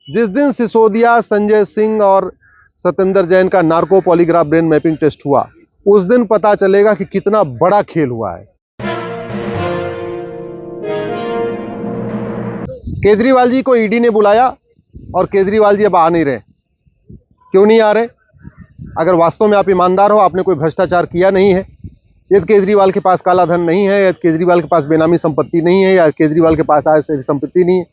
जिस दिन सिसोदिया, संजय सिंह और सत्येंद्र जैन का narco polygraph brain mapping test हुआ, उस दिन पता चलेगा कि कितना बड़ा खेल हुआ है। केजरीवाल जी को ईडी ने बुलाया और केजरीवाल जी अब आ नहीं रहे। क्यों नहीं आ रहे? अगर वास्तव में आप ईमानदार हो, आपने कोई भ्रष्टाचार किया नहीं है, यदि केजरीवाल के पास काला धन नहीं है, यदि केजरीवाल के पास बेनामी संपत्ति नहीं है, या केजरीवाल के पास आय से संपत्ति नहीं है,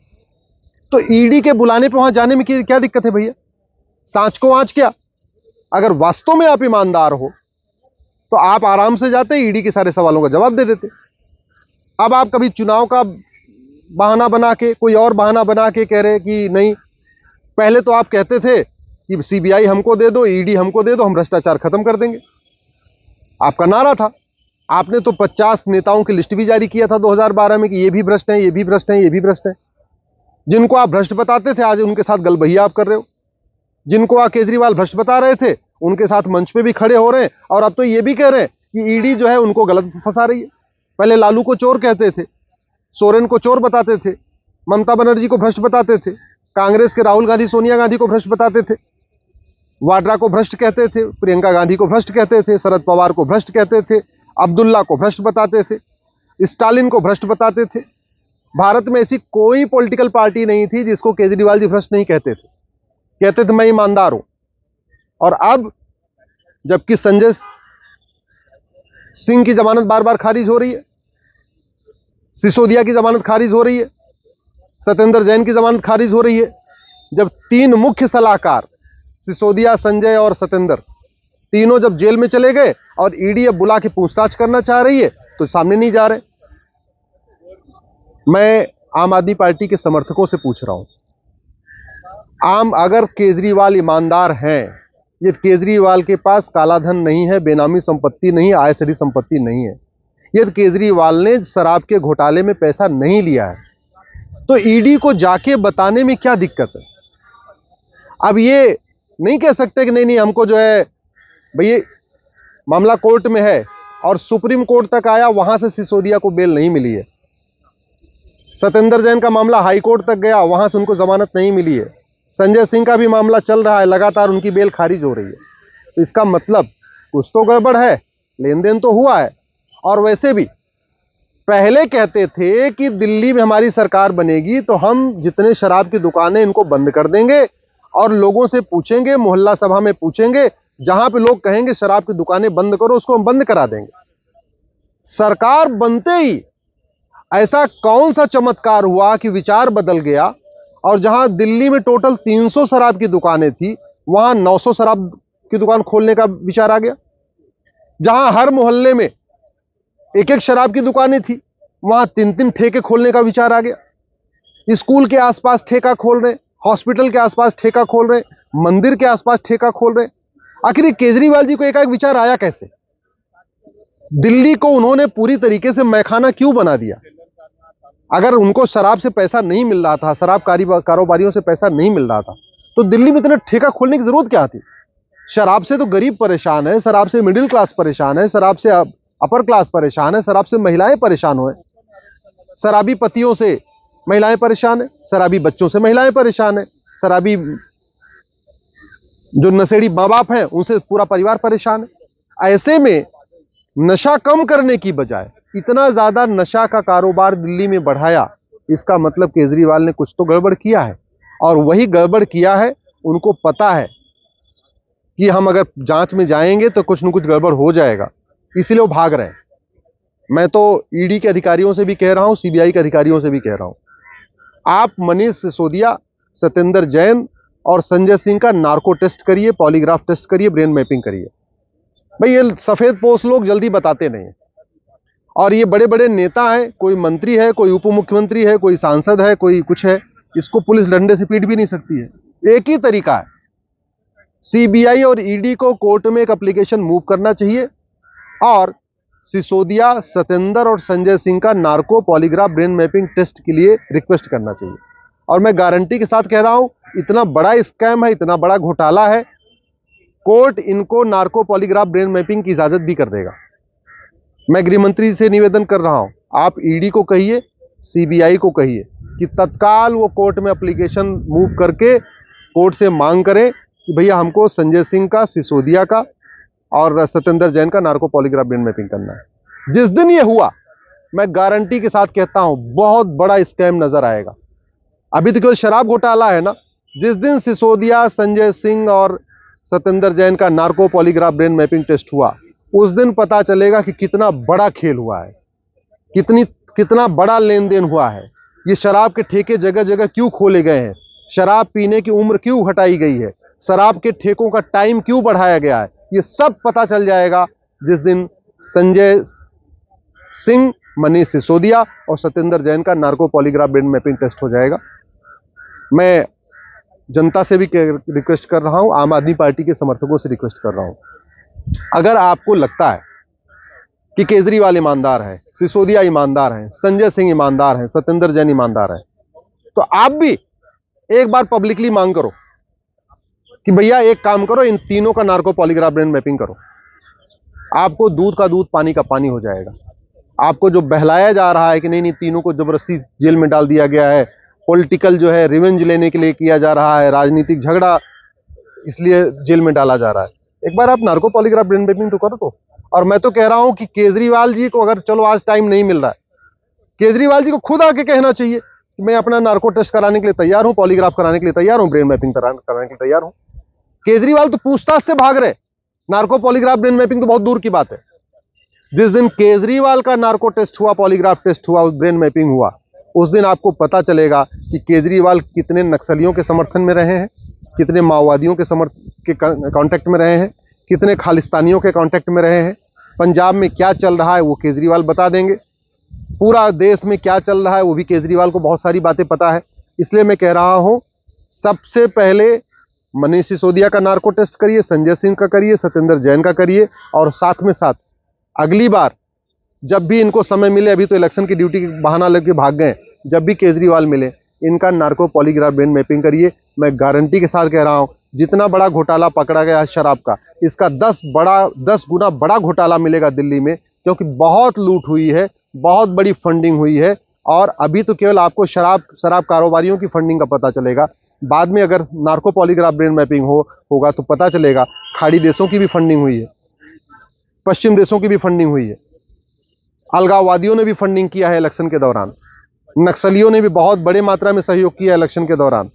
तो ईडी के बुलाने पे वहां जाने में क्या दिक्कत है भैया? सांच को आंच क्या? अगर वास्तव में आप ईमानदार हो तो आप आराम से जाते, ईडी के सारे सवालों का जवाब दे देते। अब आप कभी चुनाव का बहाना बना के, कोई और बहाना बना के कह रहे कि नहीं, पहले तो आप कहते थे कि सीबीआई हमको दे दो, ईडी हमको दे दो, हम भ्रष्टाचार खत्म कर देंगे, आपका नारा था। आपने तो 50 नेताओं की लिस्ट भी जारी किया था 2012 में कि ये भी भ्रष्ट हैं, ये भी भ्रष्ट हैं, ये भी भ्रष्ट हैं। जिनको आप भ्रष्ट बताते थे, आज उनके साथ गलबहिया आप कर रहे हो। जिनको आप केजरीवाल भ्रष्ट बता रहे थे, उनके साथ मंच पे भी खड़े हो रहे हैं, और अब तो ये भी कह रहे हैं कि ईडी जो है उनको गलत फंसा रही है। पहले लालू को चोर कहते थे, सोरेन को चोर बताते थे, ममता बनर्जी को भ्रष्ट बताते थे, कांग्रेस के राहुल गांधी, सोनिया गांधी को भ्रष्ट बताते थे, वाड्रा को भ्रष्ट कहते थे, प्रियंका गांधी को भ्रष्ट कहते थे, शरद पवार को भ्रष्ट कहते थे, अब्दुल्ला को भ्रष्ट बताते थे, स्टालिन को भ्रष्ट बताते थे। भारत में ऐसी कोई पॉलिटिकल पार्टी नहीं थी जिसको केजरीवाल जी भ्रष्ट नहीं कहते थे। कहते थे मैं ईमानदार हूं। और अब जबकि संजय सिंह की जमानत बार बार खारिज हो रही है, सिसोदिया की जमानत खारिज हो रही है, सत्येंद्र जैन की जमानत खारिज हो रही है, जब तीन मुख्य सलाहकार सिसोदिया, संजय और सत्येंद्र तीनों जब जेल में चले गए और ईडी अब बुला के पूछताछ करना चाह रही है, तो सामने नहीं जा रहे। मैं आम आदमी पार्टी के समर्थकों से पूछ रहा हूं, अगर केजरीवाल ईमानदार हैं, ये केजरीवाल के पास काला धन नहीं है, बेनामी संपत्ति नहीं, आय से संपत्ति नहीं है, यदि केजरीवाल ने शराब के घोटाले में पैसा नहीं लिया है, तो ईडी को जाके बताने में क्या दिक्कत है? अब ये नहीं कह सकते कि नहीं हमको जो है भैया मामला कोर्ट में है और सुप्रीम कोर्ट तक आया, वहां से सिसोदिया को बेल नहीं मिली है। सत्येंद्र जैन का मामला हाई कोर्ट तक गया, वहां से उनको जमानत नहीं मिली है। संजय सिंह का भी मामला चल रहा है, लगातार उनकी बेल खारिज हो रही है। तो इसका मतलब कुछ तो गड़बड़ है, लेन देन तो हुआ है। और वैसे भी पहले कहते थे कि दिल्ली में हमारी सरकार बनेगी तो हम जितने शराब की दुकानें इनको बंद कर देंगे और लोगों से पूछेंगे, मोहल्ला सभा में पूछेंगे, जहां पे लोग कहेंगे शराब की दुकानें बंद करो, उसको हम बंद करा देंगे। सरकार बनते ही ऐसा कौन सा चमत्कार हुआ कि विचार बदल गया, और जहां दिल्ली में टोटल 300 शराब की दुकानें थी, वहां 900 शराब की दुकान खोलने का विचार आ गया। जहां हर मोहल्ले में एक एक शराब की दुकानें थी, वहां 3-3 ठेके खोलने का विचार आ गया। स्कूल के आसपास ठेका खोल रहे, हॉस्पिटल के आसपास ठेका खोल रहे, मंदिर के आसपास ठेका खोल रहे। आखिर केजरीवाल जी को एकाएक विचार आया कैसे? दिल्ली को उन्होंने पूरी तरीके से मैखाना क्यों बना दिया? अगर उनको शराब से पैसा नहीं मिल रहा था, शराब कारोबारियों से पैसा नहीं मिल रहा था, तो दिल्ली में इतना ठेका खोलने की जरूरत क्या थी? शराब से तो गरीब परेशान है, शराब से मिडिल क्लास परेशान है, शराब से अपर क्लास परेशान है, शराब से महिलाएं परेशान हुए, शराबी पतियों से महिलाएं परेशान है, शराबी बच्चों से महिलाएं परेशान है, शराबी जो नशेड़ी माँ बाप हैं उनसे पूरा परिवार परेशान है। ऐसे में नशा कम करने की बजाय इतना ज्यादा नशा का कारोबार दिल्ली में बढ़ाया, इसका मतलब केजरीवाल ने कुछ तो गड़बड़ किया है। और वही गड़बड़ किया है, उनको पता है कि हम अगर जांच में जाएंगे तो कुछ न कुछ गड़बड़ हो जाएगा, इसीलिए वो भाग रहे हैं। मैं तो ईडी के अधिकारियों से भी कह रहा हूं, सीबीआई के अधिकारियों से भी कह रहा हूं, आप मनीष सिसोदिया, सत्येंद्र जैन और संजय सिंह का नार्को टेस्ट करिए, पॉलीग्राफ टेस्ट करिए, ब्रेन मैपिंग करिए। भाई ये सफेद पोस्ट लोग जल्दी बताते नहीं हैं, और ये बड़े बड़े नेता हैं, कोई मंत्री है, कोई उप मुख्यमंत्री है, कोई सांसद है, कोई कुछ है, इसको पुलिस डंडे से पीट भी नहीं सकती है। एक ही तरीका है, सीबीआई और ईडी को कोर्ट में एक एप्लीकेशन मूव करना चाहिए और सिसोदिया, सत्येंद्र और संजय सिंह का narco polygraph brain mapping test के लिए रिक्वेस्ट करना चाहिए। और मैं गारंटी के साथ कह रहा हूं, इतना बड़ा स्कैम है, इतना बड़ा घोटाला है, कोर्ट इनको नार्को पॉलीग्राफ ब्रेन मैपिंग की इजाजत भी कर देगा। मैं गृह मंत्री से निवेदन कर रहा हूं, आप ईडी को कहिए, सीबीआई को कहिए कि तत्काल वो कोर्ट में एप्लीकेशन मूव करके कोर्ट से मांग करें कि भैया हमको संजय सिंह का, सिसोदिया का और सत्येंद्र जैन का नार्को पॉलीग्राफ ब्रेन मैपिंग करना है। जिस दिन ये हुआ, मैं गारंटी के साथ कहता हूं बहुत बड़ा स्कैम नजर आएगा। अभी तो केवल शराब घोटाला है ना, जिस दिन सिसोदिया, संजय सिंह और सत्येंद्र जैन का narco polygraph brain mapping test हुआ, उस दिन पता चलेगा कि कितना बड़ा खेल हुआ है, कितना बड़ा लेन देन हुआ है। ये शराब के ठेके जगह जगह क्यों खोले गए हैं, शराब पीने की उम्र क्यों घटाई गई है, शराब के ठेकों का टाइम क्यों बढ़ाया गया है, ये सब पता चल जाएगा जिस दिन संजय सिंह, मनीष सिसोदिया और सत्येंद्र जैन का narco polygraph brain mapping test हो जाएगा। मैं जनता से भी रिक्वेस्ट कर रहा हूं, आम आदमी पार्टी के समर्थकों से रिक्वेस्ट कर रहा हूं, अगर आपको लगता है कि केजरीवाल ईमानदार है, सिसोदिया ईमानदार है, संजय सिंह ईमानदार है, सत्येंद्र जैन ईमानदार है, तो आप भी एक बार पब्लिकली मांग करो कि भैया एक काम करो, इन तीनों का नार्को पॉलीग्राफ ब्रेन मैपिंग करो। आपको दूध का दूध, पानी का पानी हो जाएगा। आपको जो बहलाया जा रहा है कि नहीं तीनों को जबरदस्ती जेल में डाल दिया गया है, पॉलिटिकल जो है रिवेंज लेने के लिए किया जा रहा है, राजनीतिक झगड़ा इसलिए जेल में डाला जा रहा है, एक बार आप नार्को पॉलीग्राफ ब्रेन मैपिंग तो करो तो। और मैं तो कह रहा हूं कि केजरीवाल जी को, अगर चलो आज टाइम नहीं मिल रहा है, केजरीवाल जी को खुद आके कहना चाहिए कि मैं अपना नार्को टेस्ट कराने के लिए तैयार हूं, पॉलीग्राफ कराने के लिए तैयार हूं, ब्रेन मैपिंग कराने के लिए तैयार हूं। केजरीवाल तो पूछताछ से भाग रहे, नार्को पॉलीग्राफ ब्रेन मैपिंग तो बहुत दूर की बात है। जिस दिन केजरीवाल का नार्को टेस्ट हुआ, पॉलीग्राफ टेस्ट हुआ, ब्रेन मैपिंग हुआ, उस दिन आपको पता चलेगा कि केजरीवाल कितने नक्सलियों के समर्थन में रहे हैं, कितने माओवादियों के कांटेक्ट में रहे हैं, कितने खालिस्तानियों के कांटेक्ट में रहे हैं। पंजाब में क्या चल रहा है वो केजरीवाल बता देंगे, पूरा देश में क्या चल रहा है वो भी केजरीवाल को बहुत सारी बातें पता है। इसलिए मैं कह रहा हूं, सबसे पहले मनीष सिसोदिया का नार्को टेस्ट करिए, संजय सिंह का करिए, सत्येंद्र जैन का करिए, और साथ में साथ अगली बार जब भी इनको समय मिले, अभी तो इलेक्शन की ड्यूटी का बहाना लेके भाग गए, जब भी केजरीवाल मिले, इनका नार्को पॉलीग्राफ ब्रेन मैपिंग करिए। मैं गारंटी के साथ कह रहा हूं, जितना बड़ा घोटाला पकड़ा गया है शराब का, इसका 10 गुना बड़ा घोटाला मिलेगा दिल्ली में, क्योंकि बहुत लूट हुई है, बहुत बड़ी फंडिंग हुई है। और अभी तो केवल आपको शराब कारोबारियों की फंडिंग का पता चलेगा, बाद में अगर नार्को पॉलीग्राफ ब्रेन मैपिंग होगा तो पता चलेगा खाड़ी देशों की भी फंडिंग हुई है, पश्चिम देशों की भी फंडिंग हुई है, अलगाववादियों ने भी फंडिंग किया है इलेक्शन के दौरान, नक्सलियों ने भी बहुत बड़े मात्रा में सहयोग किया इलेक्शन के दौरान,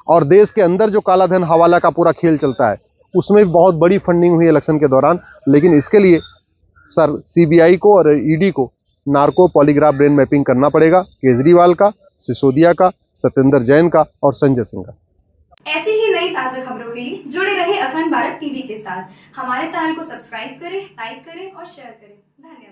और देश के अंदर जो काला धन हवाला का पूरा खेल चलता है उसमें भी बहुत बड़ी फंडिंग हुई इलेक्शन के दौरान। लेकिन इसके लिए सर सीबीआई को और ईडी को नार्को पॉलीग्राफ ब्रेन मैपिंग करना पड़ेगा, केजरीवाल का, सिसोदिया का, सत्येंद्र जैन का और संजय सिंह का। ऐसी ही नई ताजा खबरों के लिए जुड़े रहे अखंड भारत टीवी के साथ। हमारे चैनल को सब्सक्राइब करें, लाइक करें और शेयर करें। धन्यवाद।